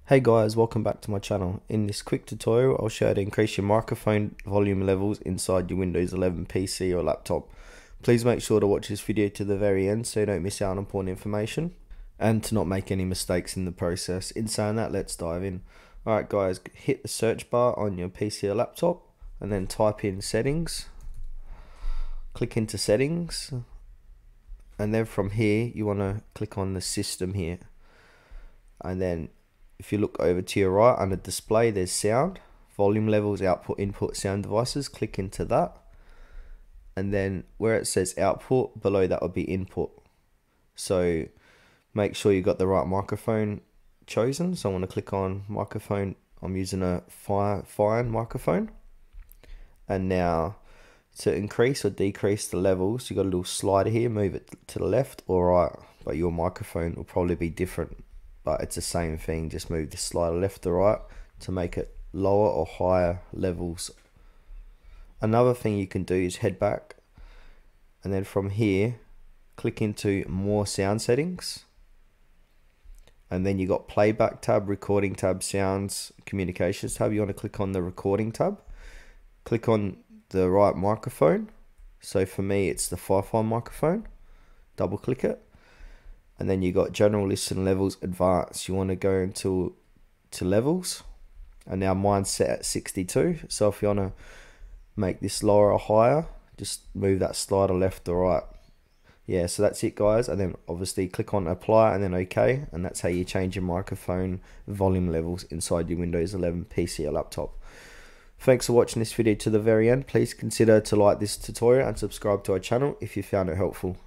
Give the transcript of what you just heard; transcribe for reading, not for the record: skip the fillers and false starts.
Hey guys, welcome back to my channel. In this quick tutorial, I'll show you how to increase your microphone volume levels inside your Windows 11 PC or laptop. Please make sure to watch this video to the very end so you don't miss out on important information and to not make any mistakes in the process. In saying that, let's dive in. Alright guys, hit the search bar on your PC or laptop and then type in settings. Click into settings and then from here you want to click on the system here, and then if you look over to your right under display, there's sound, volume levels, output, input, sound devices. Click into that. And then where it says output, below that would be input. So make sure you got the right microphone chosen. So I want to click on microphone. I'm using a fine microphone. And now to increase or decrease the levels, you got a little slider here. Move it to the left or right. But your microphone will probably be different. But it's the same thing, just move the slider left to right to make it lower or higher levels. Another thing you can do is head back and then from here click into more sound settings, and then you got playback tab, recording tab, sounds, communications tab. You want to click on the recording tab, click on the right microphone. So for me it's the Wi-Fi microphone, double click it. And then you got general, listen, levels, advanced. You want to go into levels, and now mine's set at 62. So if you want to make this lower or higher, just move that slider left or right. Yeah, so that's it guys. And then obviously click on apply and then OK, and that's how you change your microphone volume levels inside your Windows 11 PC or laptop. Thanks for watching this video to the very end. Please consider to like this tutorial and subscribe to our channel if you found it helpful.